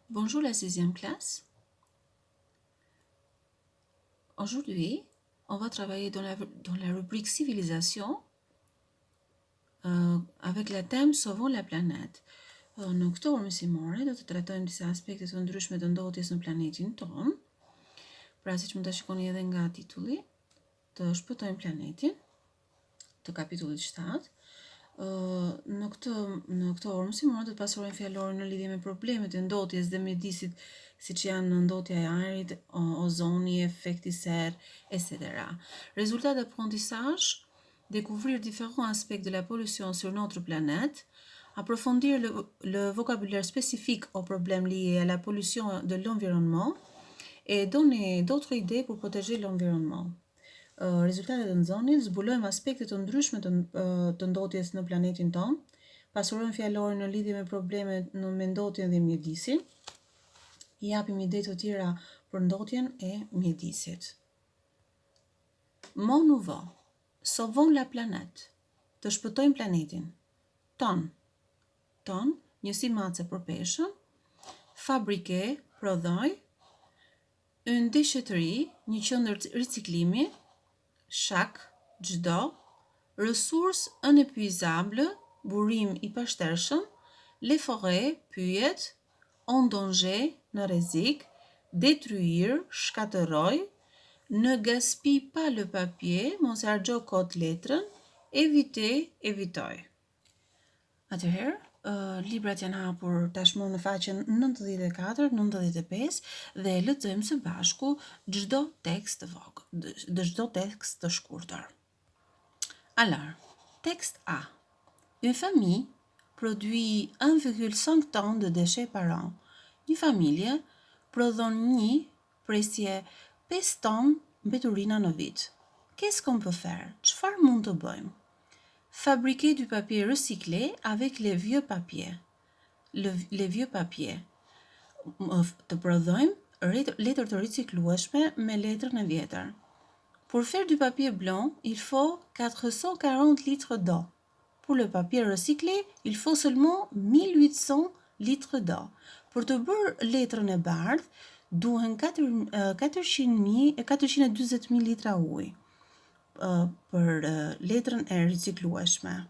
Bonjour la 6e classe. Aujourd'hui, on va travailler dans la rubrique civilisation avec le thème Sauvons la planète. Në këtë orë mësimore do të trajtojmë disa aspekte të ndryshme të ndodhjes në planetin tonë. Pra siç mund ta shikoni edhe nga titulli, të shpëtojmë planetin, të kapitullit 7. Në këtë orë mësimore do të pasurojmë fjalorin në lidhje me problemet e ndotjes dhe mjedisit, siç janë ndotja e ajrit, ozoni, efekti serre, etc. Résultat d'apprentissage: découvrir différents aspects de la pollution sur notre planète, approfondir le vocabulaire spécifique aux problèmes liés à la pollution de l'environnement et donner d'autres idées pour protéger l'environnement. Rezultatet e nxënit: zbulojmë aspekte të ndryshme të ndotjes në planetin tonë, pasurojmë fjalorin në lidhje me problemet me ndotjen dhe mjedisin, i japim ide të tjera për ndotjen e mjedisit. Mot nouveau: sauvons la planète, të shpëtojmë planetin. Ton, njësi matse për peshën. Fabriquer, prodhoj. Une déchetterie, një qendër riciklimi. Chaque, çdo. Ressources inépuisables, burim i pashtershëm. Les forêts, pyjet. En danger, në rrezik. Détruire, shkatërroj. Ne gaspille pas le papier, mos e harxho kot letrën. Éviter, evitoj. Atëherë, librat janë hapur tashmë në faqen 94-95 dhe lexojmë së bashku çdo tekst të vogël, çdo tekst të shkurtër. Alors, texte A. Une famille produit 1,5 tonnes de déchets par an. Një familje prodhon presje 5 ton mbeturina në vit. Qu'est-ce qu'on peut faire? Çfarë mund të bëjmë? Fabriquer du papier recyclé avec les vieux papiers. Les vieux papiers. Të prodhojmë letër të riciklueshme me letrën e vjetër. Pour faire du papier blanc, il faut 440 litres d'eau. Pour le papier recyclé, il faut seulement 1800 litres d'eau. Për të bërë letrën e bardhë, duhen 420.000 litra ujë. Për letrën e riciklueshme,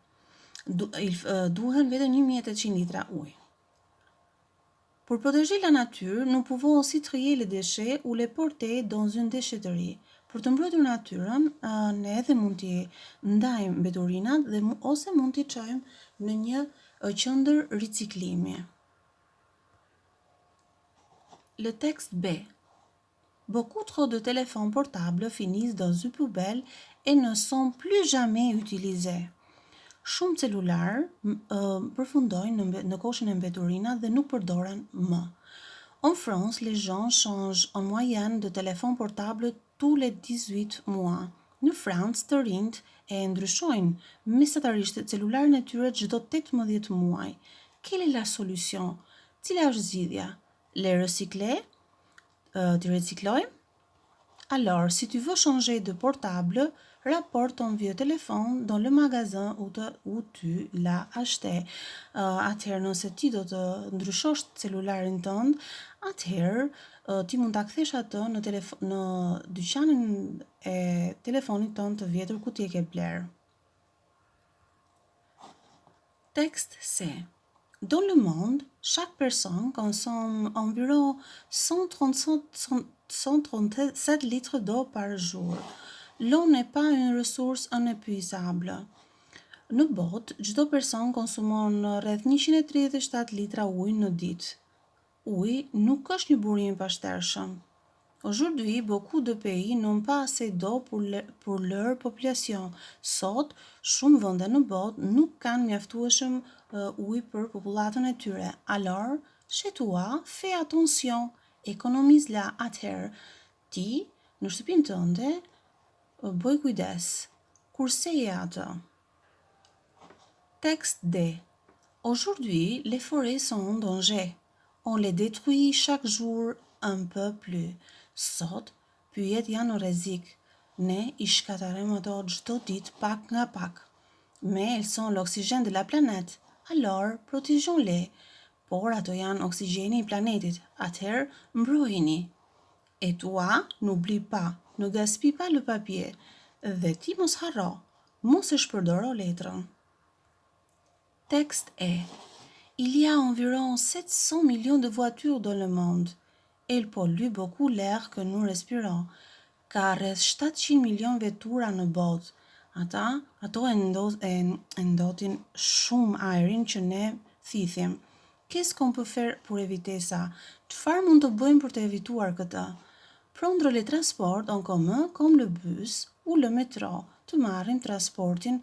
duhen vetëm 1800 litra ujë. Pour protéger la nature, nous pouvons aussi trier les déchets ou les porter dans une déchetterie. Për të mbrojtur natyrën, ne edhe mund t'i ndajmë mbeturinat dhe ose mund t'i çojmë në një qendër riciklimi. Le texte B. Beaucoup trop de téléphones portables finissent dans une poubelle et ne sont plus jamais utilisés. Shumë celular përfundojnë në koshin e mbeturinat dhe nuk përdoren më. En France, les gens changent en moyenne de téléphone portable tous les 18 mois. Në Francë, të rinjt e ndryshojnë mesatarisht celularin e tyre çdo 18 muaj. Quelle est la solution? Cila është zgjidhja? Les recycler? T'i riciklojmë? Alors, si tu veux changer de portable, rapporte ton vieux téléphone dans le magasin où tu l'as acheté. Atëherë, nëse ti do të ndryshosh celularin tënd, atëherë ti mund ta kthesh atë në dyqanin e telefonit tënd të vjetër ku ti e ke bler. Texte C. Dans le monde, chaque personne consomme environ 137 litres d'eau par jour. L'eau n'est pas une ressource inépuisable. Në botë, çdo person konsumon rreth 137 litra ujë në ditë. Uji nuk është një burim i pashtershëm. Aujourd'hui, beaucoup de pays n'ont pas assez d'eau pour leur population. Sot, shumë vende në botë nuk kanë mjaftueshëm ujë për popullatën e tyre. Alors, chez toi, fais attention, économise-la. Atëherë, ti në shtëpinë tënde bëj kujdes. Kurseje atë. Texte D. Aujourd'hui, les forêts sont en danger. On les détruit chaque jour un peu plus. Sot, pyjet janë në rrezik. Ne I shkatarojmë ato çdo ditë pak nga pak. Mais elles sont l'oxygène de la planète. Alors, protégeons-les. por ato janë oksigjeni i planetit. Atëherë, mbrojini. Et toi, n'oublie pas, ne gaspille pas le papier. Dhe ti mos harro, mos e shpërdoro letrën. Texte E. Il y a environ 700 millions de voitures dans le monde. Elles polluent beaucoup l'air que nous respirons. Ka rreth 700 milion vetura në botë. Ato e ndotin shumë ajrin që ne thithim. Qu'est-ce qu'on peut faire pour éviter ça? Çfarë mund të bëjmë për të evituar këtë? Prendre les transports en commun comme le bus ou le métro. Të marrim transportin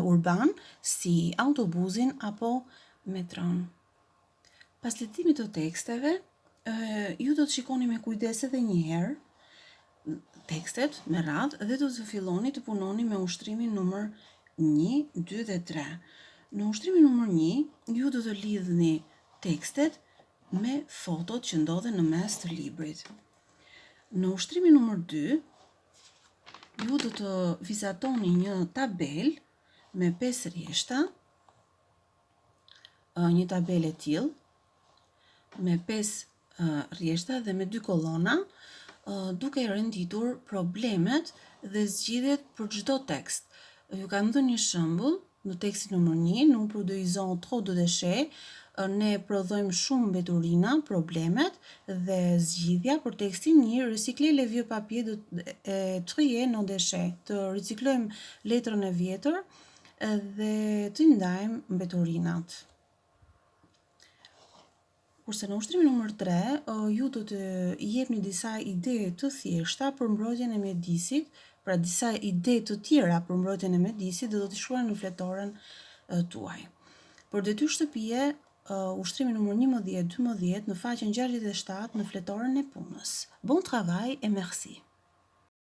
urban si autobusin apo metron. Pas leximit të teksteve, ju do të shikoni me kujdes edhe një herë tekstet me radhë dhe do të filloni të punoni me ushtrimin numër 1, 2 dhe 3. Në ushtrimin numër 1, ju do të lidhni tekstet me fotot që ndodhen në mes të librit. Në ushtrimin numër 2, ju do të vizatoni një tabel me 5 rjeshta, një tabel e tillë me 5 rjeshta dhe me 2 kolona, duke renditur problemet dhe zgjidhjet për çdo tekst. Ju kam dhënë një shembull në tekstin numër 1, nous produisons trop de déchets, ne prodhojmë shumë mbeturina, problemet, dhe zgjidhja për tekstin 1, recycler les vieux papiers et trier nos déchets. Të riciklojmë letrën e vjetër dhe të ndajmë mbeturinat. Kurse në ushtrimin numër 3, ju do të jepni disa ide të thjeshta për mbrojtjen e mjedisit, pra disa ide të tjera për mbrojtjen e mjedisit dhe do të shkruani në fletoren tuaj. Për detyrë shtëpie, ushtrimi numër 11-12 në faqen 67 në fletoren e punës. Bon travail et merci!